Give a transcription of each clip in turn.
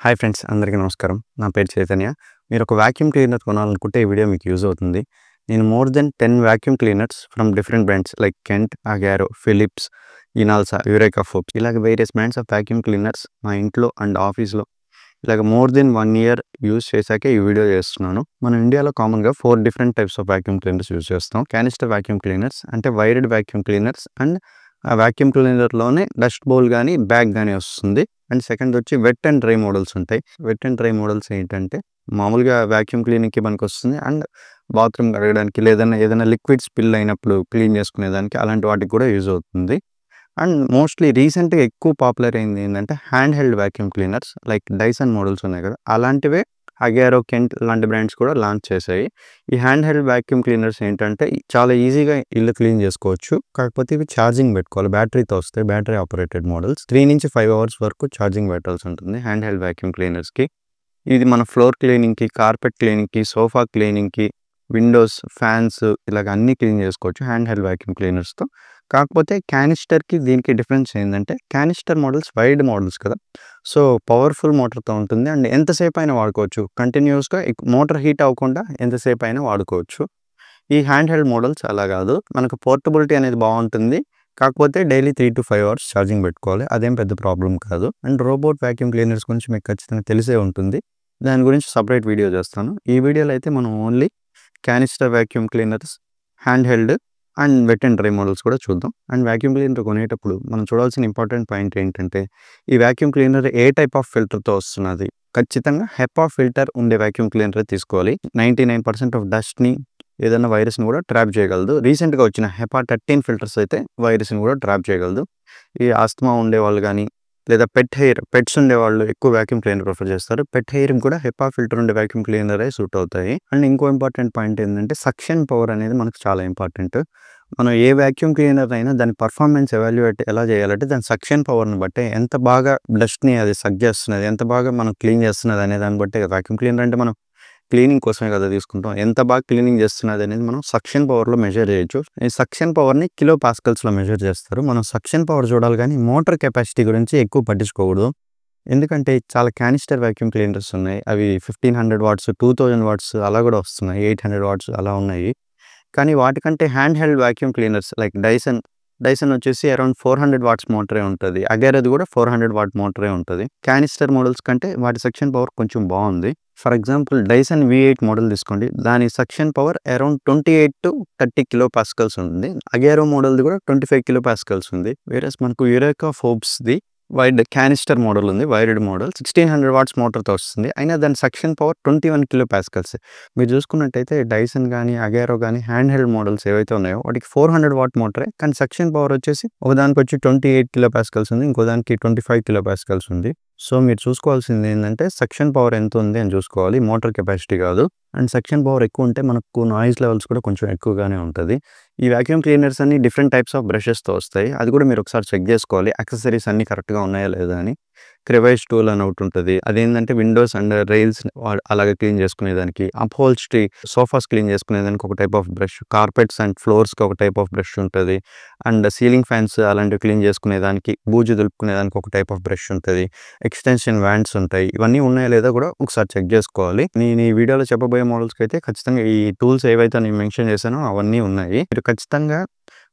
Hi friends, అందరికీ నమస్కారం. నా పేరు చైతన్య. మీరు ఒక వాక్యూమ్ క్లీనర్ కొనాలనుకుంటే ఈ వీడియో మీకు యూజ్ అవుతుంది. నేను more than 10 vacuum cleaners from different brands like Kent, Agaro, Philips, Inalsa, Eureka Forbes ఇలాగ various brands of vacuum cleaners మా ఇంట్లో అండ్ ఆఫీస్లో ఇలాగ మోర్ దెన్ 1 ఇయర్ యూజ్ చేశాకే ఈ వీడియో చేస్తున్నాను. మనం ఇండియాలో కామన్గా 4 different types of vacuum cleaners use చేస్తాం. క్యానిస్టర్ వాక్యూమ్ క్లీనర్స్ అంటే వైర్డ్ వాక్యూమ్ క్లీనర్స్ అండ్ ఆ వాక్యూమ్ క్లీనర్లోనే డస్ట్ బౌల్ కానీ బ్యాగ్ కానీ వస్తుంది. అండ్ సెకండ్ వచ్చి వెట్ అండ్ డ్రై మోడల్స్ ఉంటాయి. వెట్ అండ్ డ్రై మోడల్స్ ఏంటంటే మామూలుగా వాక్యూమ్ క్లీనింగ్కి మనకు వస్తుంది అండ్ బాత్రూమ్ కడగడానికి లేదన్నా ఏదైనా లిక్విడ్ స్పిల్ అయినప్పుడు క్లీన్ చేసుకునేదానికి అలాంటి వాటికి కూడా యూజ్ అవుతుంది. అండ్ మోస్ట్లీ రీసెంట్గా ఎక్కువ పాపులర్ అయింది ఏంటంటే hand held vacuum cleaners like Dyson models ఉన్నాయి కదా, అలాంటివే అగారో, కెంట్ లాంటి బ్రాండ్స్ కూడా లాంచ్ చేశాయి. ఈ హ్యాండ్ హెల్డ్ వాక్యూమ్ క్లీనర్స్ ఏంటంటే చాలా ఈజీగా ఇల్లు క్లీన్ చేసుకోవచ్చు. కాకపోతే ఇవి ఛార్జింగ్ పెట్టుకోవాలి, బ్యాటరీతో వస్తాయి. బ్యాటరీ ఆపరేటెడ్ మోడల్స్ 3 నుంచి 5 అవర్స్ వరకు ఛార్జింగ్ పెట్టాల్సి ఉంటుంది హ్యాండ్ హెల్డ్ వాక్యూమ్ క్లీనర్స్కి. ఇది మన ఫ్లోర్ క్లీనింగ్కి, కార్పెట్ క్లీనింగ్కి, సోఫా క్లీనింగ్కి, విండోస్, ఫ్యాన్స్ ఇలాగ అన్నీ క్లీన్ చేసుకోవచ్చు హ్యాండ్ హెల్డ్ వాక్యూమ్ క్లీనర్స్తో. కాకపోతే క్యానిస్టర్కి దీనికి డిఫరెన్స్ ఏంటంటే క్యానిస్టర్ మోడల్స్ వైడ్ మోడల్స్ కదా, సో పవర్ఫుల్ మోటార్తో ఉంటుంది అండ్ ఎంతసేపు అయినా వాడుకోవచ్చు. కంటిన్యూస్గా మోటార్ హీట్ అవ్వకుండా ఎంతసేపు అయినా వాడుకోవచ్చు. ఈ హ్యాండ్ హెల్డ్ మోడల్స్ అలా కాదు, మనకు పోర్టబిలిటీ అనేది బాగుంటుంది. కాకపోతే డైలీ 3 to 5 అవర్స్ ఛార్జింగ్ పెట్టుకోవాలి, అదేం పెద్ద ప్రాబ్లం కాదు. అండ్ రోబోట్ వాక్యూమ్ క్లీనర్స్ గురించి మీకు ఖచ్చితంగా తెలిసే ఉంటుంది. దాని గురించి సపరేట్ వీడియో చేస్తాను. ఈ వీడియోలో అయితే మనం only canister vacuum cleaners, hand held and wet and dry models కూడా చూద్దాం. అండ్ వాక్యూమ్ క్లీనర్ కొనేటప్పుడు మనం చూడాల్సిన ఇంపార్టెంట్ పాయింట్ ఏంటంటే ఈ వాక్యూమ్ క్లీనర్ ఏ టైప్ ఆఫ్ ఫిల్టర్తో వస్తున్నది. ఖచ్చితంగా హెపా ఫిల్టర్ ఉండే వాక్యూమ్ క్లీనర్ తీసుకోవాలి. 99% ఆఫ్ డస్ట్ని ఏదైనా వైరస్ని కూడా ట్రాప్ చేయగలదు. రీసెంట్గా వచ్చిన హెపా 13 ఫిల్టర్స్ అయితే వైరస్ని కూడా ట్రాప్ చేయగలదు. ఈ ఆస్తమా ఉండేవాళ్ళు కానీ లేదా పెట్స్ ఉండేవాళ్ళు ఎక్కువ వాక్యూమ్ క్లీనర్ ప్రిఫర్ చేస్తారు. పెట్ హెయిర్కి కూడా హెపా ఫిల్టర్ ఉండే వాక్యూమ్ క్లీనరే సూట్ అవుతాయి. అండ్ ఇంకో ఇంపార్టెంట్ పాయింట్ ఏంటంటే సక్షన్ పవర్ అనేది మనకు చాలా ఇంపార్టెంట్. మనం ఏ వాక్యూమ్ క్లీనర్ అయినా దాని పర్ఫార్మెన్స్ ఎవాల్యుయేట్ ఎలా చేయాలంటే దాని సక్షన్ పవర్ని బట్టి ఎంత బాగా డస్ట్ని అది సక్ చేస్తున్నది, ఎంత బాగా మనం క్లీన్ చేస్తున్నది అనే దాన్ని బట్టి వాక్యూమ్ క్లీనర్ అంటే మనం క్లీనింగ్ కోసమే కదా తీసుకుంటాం. ఎంత బాగా క్లీనింగ్ చేస్తున్నది అనేది మనం సక్షన్ పవర్లో మెజర్ చేయొచ్చు. ఈ సక్షన్ పవర్ని కిలో పాస్కల్స్లో మెజర్ చేస్తారు. మనం సక్షన్ పవర్ చూడాలి కానీ మోటార్ కెపాసిటీ గురించి ఎక్కువ పట్టించుకోకూడదు. ఎందుకంటే చాలా క్యానిస్టర్ వాక్యూమ్ క్లీనర్స్ ఉన్నాయి, అవి 1500 వాట్స్, 2000 వాట్స్ అలా కూడా వస్తున్నాయి, 800 వాట్స్ అలా ఉన్నాయి. కానీ వాటికంటే hand held vacuum cleaners like Dyson వచ్చేసి అరౌండ్ 400 వాట్స్ మోటరే ఉంటుంది. అగారోది కూడా 400 వాట్ మోటరే ఉంటుంది. క్యానిస్టర్ మోడల్స్ కంటే వాటి సక్షన్ పవర్ కొంచెం బాగుంది. For example Dyson V8 model తీసుకోండి, దాని suction power around 28 to 30 kilo pascals ఉంది. అగారో మోడల్ది కూడా 25 కిలో పాస్కల్స్ ఉంది. వేరేస్ మనకు యురేకా ఫోర్బ్స్ది వైడ్ క్యానిస్టర్ మోడల్ ఉంది, వైర్డ్ మోడల్ 1600 వాట్స్ మోటార్తో వస్తుంది. అయినా దాని సక్షన్ పవర్ 21 కిలో పాస్కల్స్. మీరు చూసుకున్నట్టయితే డైసన్ కానీ అగారో కానీ హ్యాండ్ హెల్డ్ మోడల్స్ ఏవైతే ఉన్నాయో వాటికి 400 వాట్ మోటరే, కానీ సక్షన్ పవర్ వచ్చేసి ఒకదానికి వచ్చి 28 కిలో పాస్కల్స్ ఉంది, ఇంకో దానికి 25 కిలో పాస్కల్స్ ఉంది. సో మీరు చూసుకోవాల్సింది ఏంటంటే సక్షన్ పవర్ ఎంత ఉంది అని చూసుకోవాలి, మోటార్ కెపాసిటీ కాదు. అండ్ సక్షన్ పవర్ ఎక్కువ ఉంటే మనకు నాయిస్ లెవెల్స్ కూడా కొంచెం ఎక్కువగానే ఉంటుంది. ఈ వాక్యూమ్ క్లీనర్స్ అన్ని డిఫరెంట్ టైప్స్ ఆఫ్ బ్రషెస్తో వస్తాయి, అది కూడా మీరు ఒకసారి చెక్ చేసుకోవాలి యాక్సెసరీస్ అన్ని కరెక్ట్గా ఉన్నాయా లేదా అని. క్రెవైజ్ టూల్ అని ఒకటి ఉంటుంది, అదేంటంటే విండోస్ అండ్ రైల్స్ అలాగే క్లీన్ చేసుకునేదానికి. అప్హోల్స్ట్రీ సోఫాస్ క్లీన్ చేసుకునేదానికి ఒక type of brush, carpets and ఫ్లోర్స్కి ఒక టైప్ ఆఫ్ బ్రష్ ఉంటుంది. అండ్ సీలింగ్ ఫ్యాన్స్ అలాంటివి క్లీన్ చేసుకునేదానికి, బూజు దులుపుకునేదానికి ఒక టైప్ ఆఫ్ బ్రష్ ఉంటుంది. ఎక్స్టెన్షన్ వ్యాండ్స్ ఉంటాయి. ఇవన్నీ ఉన్నాయా లేదా కూడా ఒకసారి చెక్ చేసుకోవాలి. నేను ఈ వీడియోలో చెప్పబోయే మోడల్స్కి అయితే ఖచ్చితంగా ఈ టూల్స్ ఏవైతే నేను మెన్షన్ చేశానో అవన్నీ ఉన్నాయి. మీరు ఖచ్చితంగా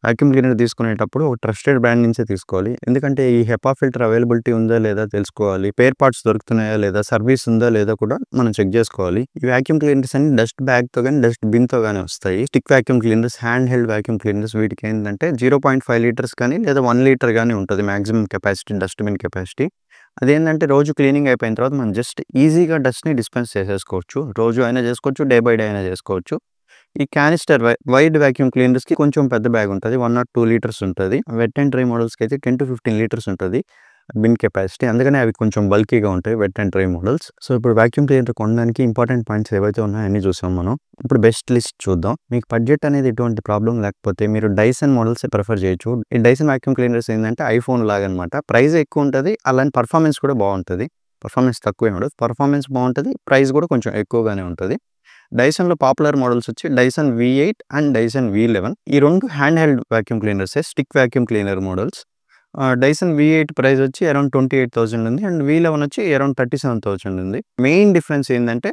వాక్యూమ్ క్లీనర్ తీసుకునేటప్పుడు ఒక ట్రస్టెడ్ బ్రాండ్ నుంచే తీసుకోవాలి. ఎందుకంటే ఈ హెపా ఫిల్టర్ అవైలబిలిటీ ఉందా లేదా తెలుసుకోవాలి, స్పేర్ పార్ట్స్ దొరుకుతున్నాయా లేదా, సర్వీస్ ఉందా లేదా కూడా మనం చెక్ చేసుకోవాలి. ఈ వాక్యూమ్ క్లీనర్స్ అన్ని డస్ట్ బ్యాగ్తో కానీ డస్ట్ బిన్తో కానీ వస్తాయి. Stick vacuum cleaners, hand held vacuum cleaners వీటికి ఏంటంటే 0.5 లీటర్స్ కానీ లేదా 1 లీటర్ కానీ ఉంటుంది మ్యాక్సిమం కెపాసిటీ, డస్ట్బిన్ కెపాసిటీ. అదేంటంటే రోజు క్లీనింగ్ అయిపోయిన తర్వాత మనం జస్ట్ ఈజీగా డస్ట్ని డిస్పెన్స్ చేసేసుకోవచ్చు. రోజు అయినా చేసుకోవచ్చు, డే బై డే అయినా చేసుకోవచ్చు. ఈ క్యానిస్టర్ వైడ్ వాక్యూమ్ క్లీనర్స్కి కొంచెం పెద్ద బ్యాగ్ ఉంటుంది, 1 or 2 లీటర్స్ ఉంటుంది. వెట్ అండ్ డ్రై మోడల్స్కి అయితే 10 to 15 లీటర్స్ ఉంటుంది బిన్ కెపాసిటీ, అందుకనే అవి కొంచెం బల్కీగా ఉంటాయి wet and dry models. So ఇప్పుడు వాక్యూమ్ క్లీనర్ కొనడానికి ఇంపార్టెంట్ పాయింట్స్ ఏవైతే ఉన్నాయో అన్నీ చూసాం మనం. ఇప్పుడు బెస్ట్ లిస్ట్ చూద్దాం. మీకు బడ్జెట్ అనేది ఎటువంటి ప్రాబ్లం లేకపోతే మీరు డైసన్ మోడల్స్ ప్రిఫర్ చేయొచ్చు. ఈ డైసన్ వాక్యూమ్ క్లీనర్స్ ఏంటంటే ఐఫోన్ లాగా అనమాట, ప్రైస్ ఎక్కువ ఉంటుంది, అలాంటి పర్ఫార్మెన్స్ కూడా బాగుంటుంది. పర్ఫార్మెన్స్ తక్కువే ఉండదు, పర్ఫార్మెన్స్ బాగుంటుంది, ప్రైస్ కూడా కొంచెం ఎక్కువగానే ఉంటుంది. డైసన్లో పాపులర్ మోడల్స్ వచ్చి Dyson V8 and Dyson V11. ఈ రెండు హ్యాండ్ హెల్డ్ వాక్యూమ్ క్లీనర్సే, stick vacuum cleaner models. Dyson V8 price వచ్చి అరౌండ్ 28,000 ఉంది. అండ్ V11 వచ్చి అరౌండ్ 37,000 ఉంది. మెయిన్ డిఫరెన్స్ ఏందంటే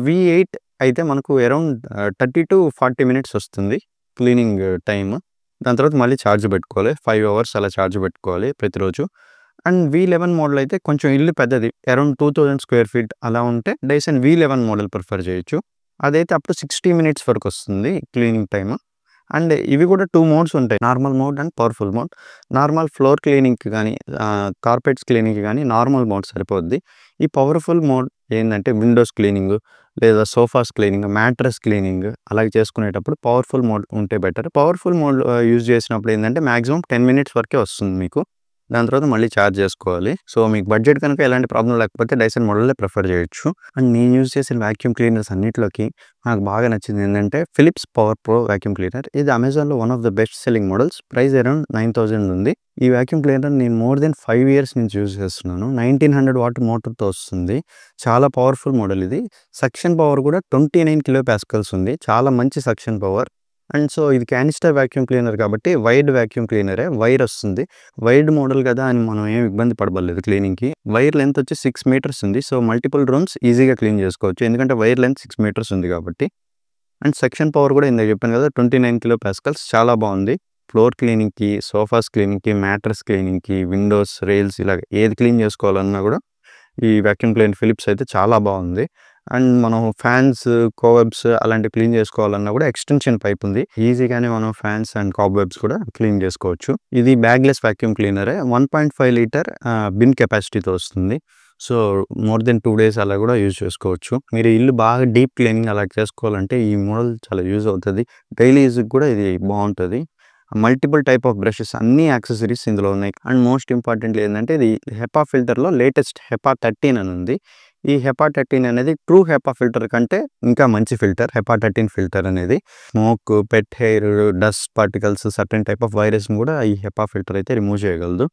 V8 అయితే మనకు అరౌండ్ 30-40 మినిట్స్ వస్తుంది క్లీనింగ్ టైమ్. దాని తర్వాత మళ్ళీ ఛార్జ్ పెట్టుకోవాలి. 5 అవర్స్ అలా ఛార్జ్ పెట్టుకోవాలి ప్రతిరోజు. అండ్ V11 మోడల్ అయితే కొంచెం ఇల్లు పెద్దది. అరౌండ్ 2000 స్క్వేర్ ఫీట్ అలా ఉంటే డైసన్ V11 మోడల్ ప్రిఫర్ చేయొచ్చు. అదైతే అప్ టు 60 మినిట్స్ వరకు వస్తుంది క్లీనింగ్ టైమ్. అండ్ ఇవి కూడా 2 మోడ్స్ ఉంటాయి. Normal mode and powerful mode. Normal floor క్లీనింగ్‌కి గానీ, కార్పెట్స్ క్లీనింగ్‌కి గానీ నార్మల్ మోడ్ సరిపోద్ది. ఈ పవర్ఫుల్ మోడ్ ఏందంటే విండోస్ క్లీనింగ్ లేదా సోఫాస్ క్లీనింగ్, మ్యాట్రెస్ క్లీనింగ్ అలాగ చేసుకునేటప్పుడు పవర్ఫుల్ మోడ్ ఉంటే బెటర్. పవర్ఫుల్ మోడ్ యూజ్ చేసినప్పుడు ఏందంటే మాక్సిమం 10 మినిట్స్ వరకే వస్తుంది మీకు. దాని తర్వాత మళ్ళీ ఛార్జ్ చేసుకోవాలి. సో మీకు బడ్జెట్ కనుక ఎలాంటి ప్రాబ్లమ్ లేకపోతే డైసన్ మోడలే ప్రిఫర్ చేయొచ్చు. అండ్ నేను యూజ్ చేసిన వాక్యూమ్ క్లీనర్స్ అన్నిట్లోకి నాకు బాగా నచ్చింది ఏంటంటే Philips power pro vacuum cleaner. ఇది అమెజాన్‌లో one of the best selling models. Price around 9,000 ఉంది. ఈ వాక్యూమ్ క్లీనర్ నేను మోర్ దెన్ 5 ఇయర్స్ నుంచి యూజ్ చేస్తున్నాను. 1900 వాట్ మోటార్‌తో వస్తుంది. చాలా పవర్ఫుల్ మోడల్ ఇది. సక్షన్ పవర్ కూడా 29 కిలో పాస్కల్స్ ఉంది. చాలా మంచి సక్షన్ పవర్. అండ్ సో ఇది క్యానిస్టర్ వాక్యూమ్ క్లీనర్ కాబట్టి వైడ్ వాక్యూమ్ క్లీనరే. వైర్ వస్తుంది. వైడ్ మోడల్ కదా అని మనం ఏం ఇబ్బంది పడబడలేదు క్లీనింగ్‌కి. వైర్ లెంత్ వచ్చి 6 మీటర్స్ ఉంది. సో మల్టిపుల్ రూమ్స్ ఈజీగా క్లీన్ చేసుకోవచ్చు. ఎందుకంటే వైర్ లెంత్ 6 మీటర్స్ ఉంది కాబట్టి. అండ్ సెక్షన్ పవర్ కూడా ఇందాక చెప్పాను కదా 29 కిలో పాస్కల్స్ చాలా బాగుంది. ఫ్లోర్ క్లీనింగ్‌కి, సోఫాస్ క్లీనింగ్‌కి, మ్యాట్రెస్ క్లీనింగ్‌కి, విండోస్, రైల్స్ ఇలాగ ఏది క్లీన్ చేసుకోవాలన్నా కూడా ఈ వాక్యూమ్ క్లీనర్ ఫిలిప్స్ అయితే చాలా బాగుంది. అండ్ మనం ఫ్యాన్స్, కోవెబ్స్ అలాంటివి క్లీన్ చేసుకోవాలన్నా కూడా ఎక్స్టెన్షన్ పైప్ ఉంది. ఈజీగానే మనం ఫ్యాన్స్ అండ్ కోబ్వెబ్స్ కూడా క్లీన్ చేసుకోవచ్చు. ఇది బ్యాగ్లెస్ వాక్యూమ్ క్లీనరే. 1.5 లీటర్ బిన్ కెపాసిటీతో వస్తుంది. సో మోర్ దెన్ 2 డేస్ అలా కూడా యూజ్ చేసుకోవచ్చు. మీరు ఇల్లు బాగా డీప్ క్లీనింగ్ అలా చేసుకోవాలంటే ఈ మోడల్ చాలా యూజ్ అవుతుంది. డైలీ యూజ్‌కి కూడా ఇది బాగుంటుంది. మల్టిపుల్ టైప్ ఆఫ్ బ్రషెస్ అన్ని యాక్సెసరీస్ ఇందులో ఉన్నాయి. అండ్ మోస్ట్ ఇంపార్టెంట్‌లీ ఏందంటే ఇది హెపా ఫిల్టర్‌లో లేటెస్ట్ హెపా 13 అని ఉంది. ఈ హెపా 13 అనేది ట్రూ హెపా ఫిల్టర్ కంటే ఇంకా మంచి ఫిల్టర్. హెపా 13 ఫిల్టర్ అనేది smoke, pet hair, dust particles, certain type of వైరస్‌ని కూడా ఈ హెపా ఫిల్టర్ అయితే రిమూవ్ చేయగలదు.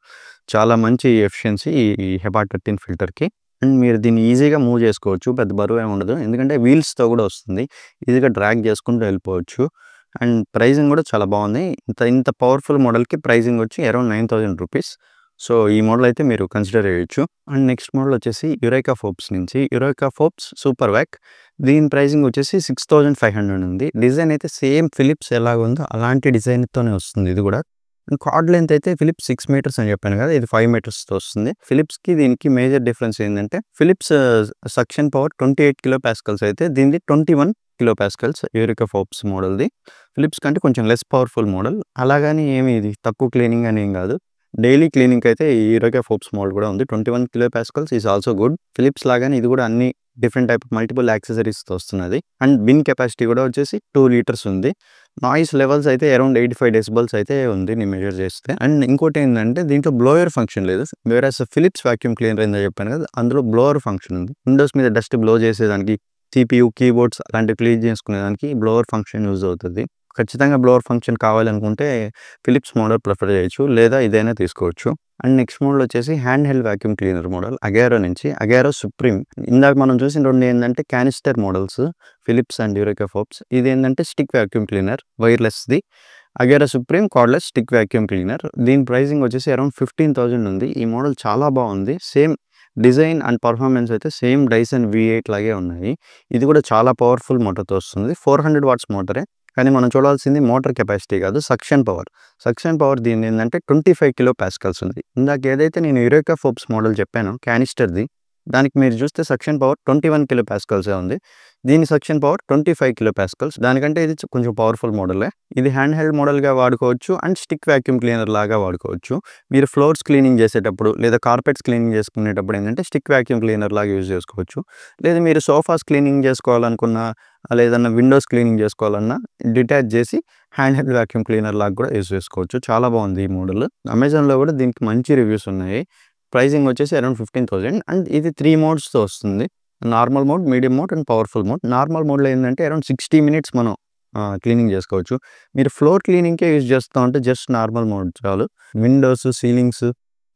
చాలా మంచి ఎఫిషియన్సీ ఈ హెపా 13 ఫిల్టర్‌కి. అండ్ మీరు దీన్ని ఈజీగా మూవ్ చేసుకోవచ్చు. పెద్ద బరువు ఏమి ఉండదు. ఎందుకంటే వీల్స్‌తో కూడా వస్తుంది. ఈజీగా డ్రాగ్ చేసుకుంటూ వెళ్ళిపోవచ్చు. అండ్ ప్రైజింగ్ కూడా చాలా బాగుంది. ఇంత పవర్ఫుల్ మోడల్‌కి ప్రైజింగ్ వచ్చి అరౌండ్ 9,000 రూపీస్. సో ఈ మోడల్ అయితే మీరు కన్సిడర్ చేయొచ్చు. అండ్ నెక్స్ట్ మోడల్ వచ్చేసి యురేకా ఫోర్బ్స్ నుంచి యురేకా ఫోర్బ్స్ సూపర్ వాక్. దీని ప్రైజింగ్ వచ్చేసి 6,500 ఉంది. డిజైన్ అయితే సేమ్ ఫిలిప్స్ ఎలాగ ఉందో అలాంటి డిజైన్‌తోనే వస్తుంది ఇది కూడా. కార్డ్ లెంత్ అయితే ఫిలిప్స్ 6 మీటర్స్ అని చెప్పాను కదా, ఇది 5 మీటర్స్‌తో వస్తుంది. ఫిలిప్స్‌కి దీనికి మేజర్ డిఫరెన్స్ ఏంటంటే Philips suction power 28 kilo pascals అయితే దీనిది 21 కిలో పాస్కల్స్ యురేకా ఫోర్బ్స్ మోడల్‌ది. ఫిలిప్స్ కంటే కొంచెం లెస్ పవర్ఫుల్ మోడల్. అలాగని ఏమి ఇది తక్కువ క్లీనింగ్ అని ఏం కాదు. డైలీ క్లీనింగ్‌కి అయితే ఈ యురేకా ఫోర్బ్స్ మోడల్ కూడా ఉంది. 21 kilo pascals is also good. Philips లాగానే ఇది కూడా అన్ని డిఫరెంట్ టైప్ ఆఫ్ మల్టిపుల్ యాక్సెసరీస్‌తో వస్తున్నది. అండ్ బిన్ కెపాసిటీ కూడా వచ్చేసి 2 లీటర్స్ ఉంది. నాయిస్ లెవెల్స్ అయితే అరౌండ్ 85 డెసిబెల్స్ అయితే ఉంది నేను మెజర్ చేస్తే. అండ్ ఇంకోటి ఏంటంటే దీంట్లో బ్లోయర్ ఫంక్షన్ లేదు. వేరస్ ఫిలిప్స్ వాక్యూమ్ క్లీనర్ ఏందో చెప్పాను కదా, అందులో బ్లోవర్ ఫంక్షన్ ఉంది. విండోస్ మీద డస్ట్ బ్లో చేసేదానికి, CPU, కీబోర్డ్స్ అలాంటివి క్లీన్ చేసుకునేదానికి బ్లోవర్ ఫంక్షన్ యూజ్ అవుతుంది. ఖచ్చితంగా బ్లోవర్ ఫంక్షన్ కావాలనుకుంటే ఫిలిప్స్ మోడల్ ప్రిఫర్ చేయొచ్చు, లేదా ఇదైనా తీసుకోవచ్చు. అండ్ నెక్స్ట్ మోడల్ వచ్చేసి hand held vacuum cleaner model Agaro నుంచి అగారో సుప్రీం. ఇందాక మనం చూసిన రెండు ఏంటంటే canister models Philips and Eureka Forbes. ఇది ఏంటంటే స్టిక్ వాక్యూమ్ క్లీనర్ వైర్లెస్ది. Agaro supreme cordless stick vacuum cleaner. దీని ప్రైసింగ్ వచ్చేసి అరౌండ్ 15,000 ఉంది. ఈ మోడల్ చాలా బాగుంది. సేమ్ డిజైన్ అండ్ పర్ఫార్మెన్స్ అయితే సేమ్ డైసన్ V8 లాగే ఉన్నాయి. ఇది కూడా చాలా పవర్ఫుల్ మోటార్తో వస్తుంది. 400 వాట్స్ మోటరే. కానీ మనం చూడాల్సింది మోటార్ కెపాసిటీ కాదు, సక్షన్ పవర్. సక్షన్ పవర్ దీని ఏంటంటే 25 కిలో పాస్కల్స్ ఉంది. ఇందాక ఏదైతే నేను యురేకా ఫోర్బ్స్ మోడల్ చెప్పానో క్యానిస్టర్ది, దానికి మీరు చూస్తే సక్షన్ పవర్ 21 కిలో పాస్కల్సే ఉంది. దీని సక్షన్ పవర్ 25 కిలో పాస్కల్స్. దానికంటే ఇది కొంచెం పవర్ఫుల్ మోడలే. ఇది హ్యాండ్ హెల్డ్ మోడల్గా వాడుకోవచ్చు అండ్ స్టిక్ వాక్యూమ్ క్లీనర్ లాగా వాడుకోవచ్చు. మీరు ఫ్లోర్స్ క్లీనింగ్ చేసేటప్పుడు లేదా కార్పెట్స్ క్లీనింగ్ చేసుకునేటప్పుడు ఏంటంటే స్టిక్ వాక్యూమ్ క్లీనర్ లాగా యూజ్ చేసుకోవచ్చు. లేదా మీరు సోఫాస్ క్లీనింగ్ చేసుకోవాలనుకున్నా, లేదన్నా విండోస్ క్లీనింగ్ చేసుకోవాలన్నా డిటాచ్ చేసి హ్యాండ్ హెల్డ్ వాక్యూమ్ క్లీనర్ లాగా కూడా యూజ్ చేసుకోవచ్చు. చాలా బాగుంది ఈ మోడల్. అమెజాన్లో కూడా దీనికి మంచి రివ్యూస్ ఉన్నాయి. ప్రైసింగ్ వచ్చేసి అరౌండ్ 15,000 అండ్ ఇది 3 మోడ్స్తో వస్తుంది. Normal mode, medium mode and powerful mode. Normal మోడ్లో ఏంటంటే అరౌండ్ 60 మినిట్స్ మనం క్లీనింగ్ చేసుకోవచ్చు. మీరు ఫ్లోర్ క్లీనింగ్కే యూజ్ చేస్తూ ఉంటే జస్ట్ నార్మల్ మోడ్ చాలు. విండోస్, సీలింగ్స్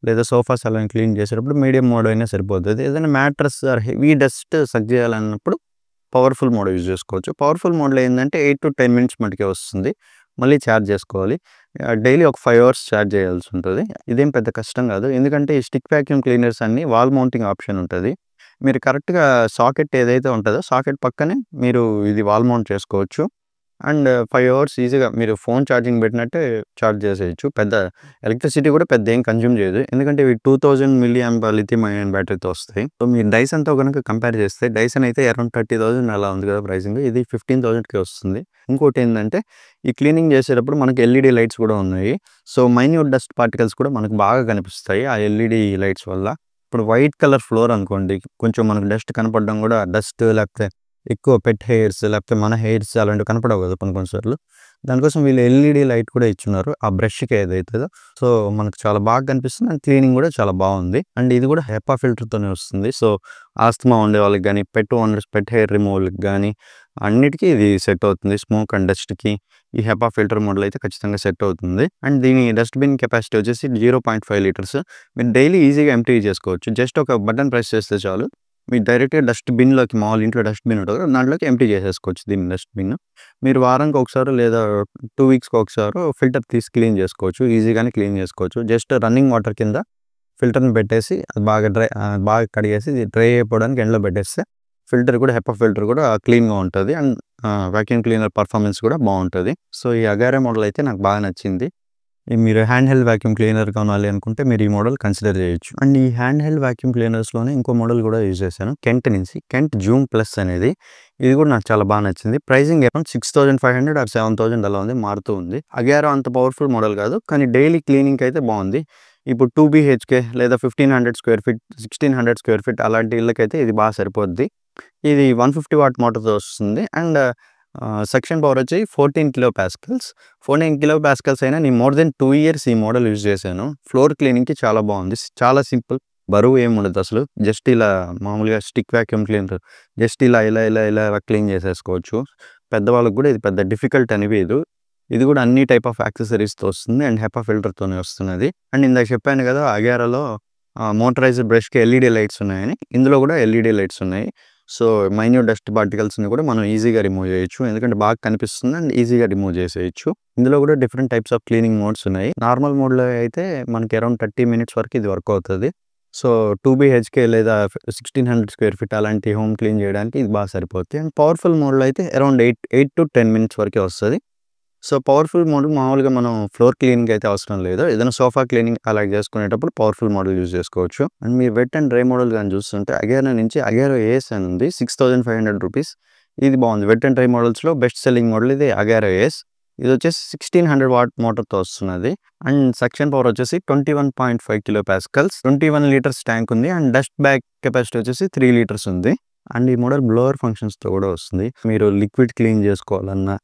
లేదా సోఫాస్ అలా క్లీన్ చేసేటప్పుడు మీడియం మోడ్ అయినా సరిపోతుంది. ఏదైనా mattress or heavy dust suck చేయాలన్నప్పుడు పవర్ఫుల్ మోడ్ యూజ్ చేసుకోవచ్చు. పవర్ఫుల్ మోడ్లో ఏంటంటే 8 to 10 మినిట్స్ మటుకే వస్తుంది. మళ్ళీ ఛార్జ్ చేసుకోవాలి. డైలీ ఒక 5 అవర్స్ ఛార్జ్ చేయాల్సి ఉంటుంది. ఇదేం పెద్ద కష్టం కాదు. ఎందుకంటే ఈ స్టిక్ వాక్యూమ్ క్లీనర్స్ అన్నీ వాల్ మౌంటింగ్ ఆప్షన్ ఉంటుంది. మీరు కరెక్ట్‌గా సాకెట్ ఏదైతే ఉంటదో సాకెట్ పక్కనే మీరు ఇది వాల్ మౌంట్ చేసుకోవచ్చు. అండ్ 5 అవర్స్ ఈజీగా మీరు ఫోన్ ఛార్జింగ్ పెట్టినట్టే ఛార్జ్ చేసేయొచ్చు. పెద్ద ఎలక్ట్రిసిటీ కూడా పెద్ద ఏం కన్జ్యూమ్ చేయదు. ఎందుకంటే ఇవి 2000 మిల్లీ యాంప్ లిథియం అయాన్ బ్యాటరీతో వస్తాయి. సో మీరు డైసన్‌తో గనుక కంపేర్ చేస్తే డైసన్ అయితే అరౌండ్ 30,000 అలా ఉంది కదా ప్రైసింగ్. ఇది 15,000కే వస్తుంది. ఇంకోటేందంటే ఈ క్లీనింగ్ చేసేటప్పుడు మనకి ఎల్ఈడీ లైట్స్ కూడా ఉన్నాయి. సో మైన్యూట్ డస్ట్ పార్టికల్స్ కూడా మనకు బాగా కనిపిస్తాయి ఆ ఎల్ఈడీ లైట్స్ వల్ల. ఇప్పుడు వైట్ కలర్ ఫ్లోర్ అనుకోండి, కొంచెం మనకు డస్ట్ కనపడడం కూడా డస్ట్ లేకపోతే ఎక్కువ పెట్ హెయిర్స్ లేకపోతే మన హెయిర్స్ అలాంటివి కనపడవు కదా కొన్ని సార్లు. దానికోసం వీళ్ళు ఎల్ఈడీ లైట్ కూడా ఇచ్చున్నారు ఆ బ్రష్‌కి ఏదైతదో. సో మనకు చాలా బాగా కనిపిస్తుంది అండ్ క్లీనింగ్ కూడా చాలా బాగుంది. అండ్ ఇది కూడా హెపా ఫిల్టర్‌తోనే వస్తుంది. సో ఆస్తమా ఉండే వాళ్ళకి గానీ, పెట్ ఓనర్స్ పెట్ హెయిర్ రిమూవల్‌కి గానీ అన్నిటికీ ఇది సెట్ అవుతుంది. స్మోక్ అండ్ డస్ట్‌కి ఈ హెపా ఫిల్టర్ మోడల్ అయితే ఖచ్చితంగా సెట్ అవుతుంది. అండ్ దీని డస్ట్‌బిన్ కెపాసిటీ వచ్చేసి 0.5 లీటర్స్. మీరు డైలీ ఈజీగా ఎంప్టీ చేసుకోవచ్చు. జస్ట్ ఒక బటన్ ప్రెస్ చేస్తే చాలు. మీరు డైరెక్ట్‌గా డస్ట్‌బిన్‌లోకి మామూలు ఇంట్లో డస్ట్‌బిన్ ఉంటది కదా! దాంట్లోకి ఎంప్టీ చేసేసుకోవచ్చు దీన్ని డస్ట్‌బిన్. మీరు వారానికి ఒకసారో లేదా 2 వీక్స్‌కి ఒకసారో ఫిల్టర్ తీసి క్లీన్ చేసుకోవచ్చు. ఈజీగానే క్లీన్ చేసుకోవచ్చు. జస్ట్ రన్నింగ్ వాటర్ కింద ఫిల్టర్‌ని పెట్టేసి అది బాగా కడిగేసి డ్రై అయిపోవడానికి ఎండలో పెట్టేస్తే ఫిల్టర్ కూడా హెపా ఫిల్టర్ కూడా క్లీన్‌గా ఉంటది. అండ్ వాక్యూమ్ క్లీనర్ పర్ఫార్మెన్స్ కూడా బావుంటది. సో ఈ అగారో మోడల్ అయితే నాకు బాగా నచ్చింది. మీరు హ్యాండ్ హెల్డ్ వాక్యూమ్ క్లీనర్ కొనాలి అనుకుంటే మీరు ఈ మోడల్ కన్సిడర్ చేయొచ్చు. అండ్ ఈ హ్యాండ్ హెల్డ్ వాక్యూమ్ క్లీనర్స్‌లోనే ఇంకో మోడల్ కూడా యూజ్ చేశాను. కెంట్ నుంచి. కెంట్ జూమ్ ప్లస్ అనేది. ఇది కూడా నాకు చాలా బాగా నచ్చింది. ప్రైసింగ్ అరౌండ్ 6,500 ఆర్ 7,000 అలా ఉంది. మారుతూ ఉంది. అగారో అంత పవర్‌ఫుల్ మోడల్ కాదు. కానీ డైలీ క్లీనింగ్‌కి అయితే బాగుంది. ఇప్పుడు 2 బీహెచ్‌కే లేదా 1500 స్క్వేర్ ఫీట్, 1600 స్క్వేర్ ఫీట్ అలాంటి ఇళ్ళకైతే ఇది బాగా సరిపోద్ది. ఇది 150 వాట్ మోటార్‌తో వస్తుంది. అండ్ సెక్షన్ పవర్ వచ్చి 14 కిలో పాస్కల్స్. 14 కిలో పాస్కల్స్ అయినా నేను మోర్ దెన్ 2 ఇయర్స్ ఈ మోడల్ యూజ్ చేశాను. ఫ్లోర్ క్లీనింగ్‌కి చాలా బాగుంది. చాలా సింపుల్. బరువు ఏమి ఉండదు అసలు. జస్ట్ ఇలా మామూలుగా స్టిక్ వాక్యూమ్ క్లీనర్ జస్ట్ ఇలా క్లీన్ చేసేసుకోవచ్చు. పెద్దవాళ్ళకి కూడా ఇది పెద్ద డిఫికల్ట్ అనిపియదు. ఇది కూడా అన్ని టైప్ ఆఫ్ యాక్సెసరీస్‌తో వస్తుంది. అండ్ హెపా ఫిల్టర్‌తోనే వస్తున్నది. అండ్ ఇందాక చెప్పాను కదా అగారోలో మోటరైజ్డ్ బ్రష్‌కి ఎల్ఈడీ లైట్స్ ఉన్నాయని. ఇందులో కూడా ఎల్ఈడీ లైట్స్ ఉన్నాయి. సో మైన్యూట్ డస్ట్ పార్టికల్స్‌ని కూడా మనం ఈజీగా రిమూవ్ చేయొచ్చు. ఎందుకంటే బాగా కనిపిస్తుంది అండ్ ఈజీగా రిమూవ్ చేసేయొచ్చు. ఇందులో కూడా different types of cleaning modes ఉన్నాయి. నార్మల్ మోడ్‌లో అయితే మనకి అరౌండ్ 30 మినిట్స్ వరకు ఇది వర్క్ అవుతది. సో 2 బీహెచ్‌కే లేదా 1600 స్క్వేర్ ఫీట్ అలాంటి హోమ్ క్లీన్ చేయడానికి ఇది బాగా సరిపోద్ది. అండ్ పవర్‌ఫుల్ మోడ్‌లో అయితే అరౌండ్ 8 టు 10 మినిట్స్ వరకే వస్తది. సో పవర్‌ఫుల్ మోడ్ మామూలుగా మనం ఫ్లోర్ క్లీనింగ్‌కి అయితే అవసరం లేదు. ఏదైనా సోఫా క్లీనింగ్ అలా చేసుకునేటప్పుడు పవర్‌ఫుల్ మోడల్ యూజ్ చేసుకోవచ్చు. అండ్ మీరు వెట్ అండ్ డ్రై మోడల్ గాని చూస్తుంటే అగారో నుంచి అగారో ఏస్ అని ఉంది. 6,500 రూపీస్. ఇది బాగుంది. వెట్ అండ్ డ్రై మోడల్స్‌లో బెస్ట్ సెల్లింగ్ మోడల్ ఇది అగారో ఏస్. ఇది వచ్చేసి 1600 వాట్ మోటార్‌తో వస్తున్నది. అండ్ సక్షన్ పవర్ వచ్చేసి 21.5 కిలో పాస్కల్స్. 21 లీటర్స్ ట్యాంక్ ఉంది. అండ్ డస్ట్ బ్యాగ్ కెపాసిటీ వచ్చేసి 3 లీటర్స్ ఉంది. అండ్ ఈ మోడల్ బ్లోవర్ ఫంక్షన్స్‌తో కూడా వస్తుంది. మీరు లిక్విడ్ క్లీన్ చేసుకోవాలన్నా,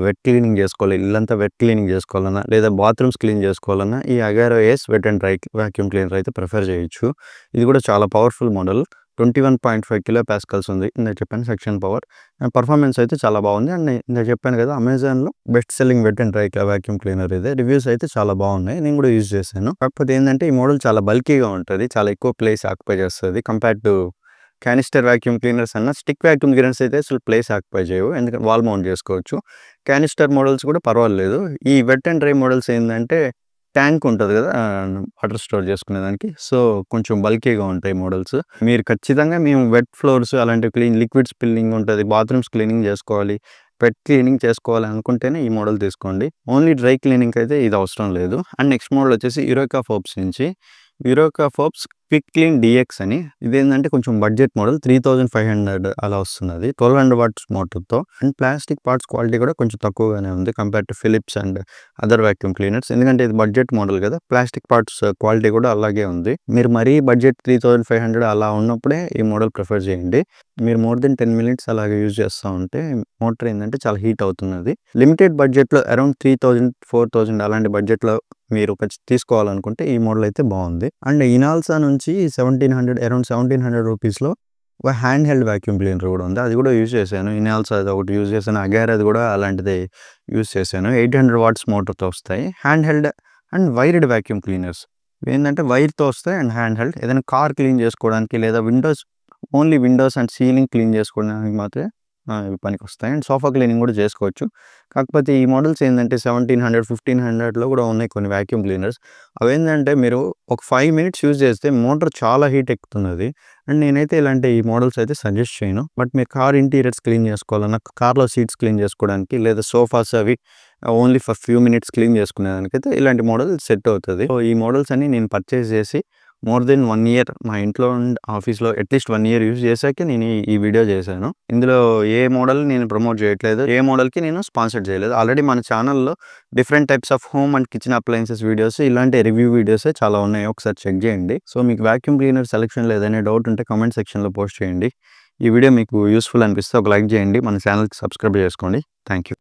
వెట్ క్లీనింగ్ చేసుకోవాలి, ఇల్లంతా వెట్ క్లీనింగ్ చేసుకోవాలన్నా, లేదా బాత్రూమ్స్ క్లీన్ చేసుకోవాలన్నా ఈ Agaro ace wet and dry vacuum cleaner అయితే ప్రిఫర్ చేయొచ్చు. ఇది కూడా చాలా పవర్‌ఫుల్ మోడల్. 21.5 కిలో పాస్కల్స్ ఉంది. ఇందాక చెప్పాను సెక్షన్ పవర్. అండ్ పర్ఫార్మెన్స్ అయితే చాలా బాగుంది. అండ్ ఇందాక చెప్పాను కదా అమెజాన్‌లో best selling wet and dry vacuum cleaner ఇదే. రివ్యూస్ అయితే చాలా బాగున్నాయి. నేను కూడా యూజ్ చేశాను. కాకపోతే ఏంటంటే ఈ మోడల్ చాలా బల్కీగా ఉంటది. చాలా ఎక్కువ ప్లేస్ ఆక్యుపై చేస్తది. Compared to canister vacuum cleaners అన్నా స్టిక్ వాక్యూమ్ క్లీనర్స్ అయితే అసలు ప్లేస్ ఆక్యుపై చేయవు. ఎందుకంటే వాల్ మౌంట్ చేసుకోవచ్చు. క్యానిస్టర్ మోడల్స్ కూడా పర్వాలేదు. ఈ వెట్ అండ్ డ్రై మోడల్స్ ఏందంటే ట్యాంక్ ఉంటది కదా వాటర్ స్టోర్ చేసుకునేదానికి. సో కొంచెం బల్కీగా ఉంటాయి మోడల్స్. మీరు ఖచ్చితంగా మేము వెట్ ఫ్లోర్స్ అలాంటివి లిక్విడ్ స్పిల్లింగ్ ఉంటది. బాత్రూమ్స్ క్లీనింగ్ చేసుకోవాలి, పెట్ క్లీనింగ్ చేసుకోవాలి అనుకుంటేనే ఈ మోడల్ తీసుకోండి. ఓన్లీ డ్రై క్లీనింగ్‌కి అయితే ఇది అవసరం లేదు. అండ్ నెక్స్ట్ మోడల్ వచ్చేసి యురేకా ఫోర్బ్స్ నుంచి. Eureka Forbes quick clean DX అని. ఇదేంటంటే కొంచెం బడ్జెట్ మోడల్ 3,500 అలా వస్తున్నది. 1200 వాట్స్ మోటార్‌తో. అండ్ ప్లాస్టిక్ పార్ట్స్ క్వాలిటీ కూడా కొంచెం తక్కువగానే ఉంది compare to Philips and other vacuum cleaners. ఎందుకంటే ఇది బడ్జెట్ మోడల్ కదా, ప్లాస్టిక్ పార్ట్స్ క్వాలిటీ కూడా అలాగే ఉంది. మీరు మరీ బడ్జెట్ 3,500 అలా ఉన్నప్పుడే ఈ మోడల్ ప్రిఫర్ చేయండి. మీరు మోర్ దెన్ 10 మినిట్స్ అలాగే యూజ్ చేస్తూ ఉంటే మోటార్ ఏంటంటే చాలా హీట్ అవుతున్నది. లిమిటెడ్ బడ్జెట్‌లో అరౌండ్ 3,000, 4,000 అలాంటి బడ్జెట్‌లో మీరు తీసుకోవాలనుకుంటే ఈ మోడల్ అయితే బాగుంది. అండ్ ఇనాల్సా నుంచి 1700 అరౌండ్ 1700 రూపీస్‌లో ఒక హ్యాండ్ హెల్డ్ వాక్యూమ్ క్లీనర్ కూడా ఉంది. అది కూడా యూజ్ చేశాను. ఇనాల్సా అది ఒకటి యూజ్ చేశాను. అగారోది కూడా అలాంటిదే యూజ్ చేశాను. 800 వాట్స్ మోటార్‌తో వస్తాయి. Hand held and wired vacuum cleaners ఏంటంటే వైర్‌తో వస్తాయి అండ్ హ్యాండ్ హెల్డ్. ఏదైనా కార్ క్లీన్ చేసుకోవడానికి లేదా only Windows and ceiling clean చేసుకోవడానికి మాత్రమే ఇవి పనికొస్తాయి. అండ్ సోఫా క్లీనింగ్ కూడా చేసుకోవచ్చు. కాకపోతే ఈ మోడల్స్ ఏందంటే 1700, 1500లో కూడా ఉన్నాయి కొన్ని వాక్యూమ్ క్లీనర్స్. అవేంటంటే మీరు ఒక 5 మినిట్స్ యూజ్ చేస్తే మోటార్ చాలా హీట్ ఎక్కుతున్నది. అండ్ నేనైతే ఇలాంటి ఈ మోడల్స్ అయితే సజెస్ట్ చేయను. బట్ మీరు కార్ ఇంటీరియర్స్ క్లీన్ చేసుకోవాలన్నా, కార్‌లో సీట్స్ క్లీన్ చేసుకోవడానికి లేదా సోఫాస్ అవి only for few minutes clean చేసుకునేదానికైతే ఇలాంటి మోడల్ సెట్ అవుతది. సో, ఈ మోడల్స్ అన్ని నేను పర్చేస్ చేసి మోర్ దెన్ 1 ఇయర్ మా ఇంట్లో అండ్ ఆఫీస్‌లో అట్‌లీస్ట్ 1 ఇయర్ యూజ్ చేశాకే నేను ఈ వీడియో చేశాను. ఇందులో ఏ మోడల్ నేను ప్రమోట్ చేయట్లేదు. ఏ మోడల్‌కి నేను స్పాన్సర్ చేయలేదు. ఆల్రెడీ మన ఛానెల్‌లో different types of home and kitchen appliances videos ఇలాంటి రివ్యూ వీడియోసే చాలా ఉన్నాయి. ఒకసారి చెక్ చేయండి. సో, మీకు వాక్యూమ్ క్లీనర్ సెలక్షన్‌లో ఏదైనా డౌట్ ఉంటే కామెంట్ సెక్షన్‌లో పోస్ట్ చేయండి. ఈ వీడియో మీకు యూజ్‌ఫుల్ అనిపిస్తే ఒక లైక్ చేయండి. మన ఛానెల్‌కి సబ్స్క్రైబ్ చేసుకోండి. Thank you.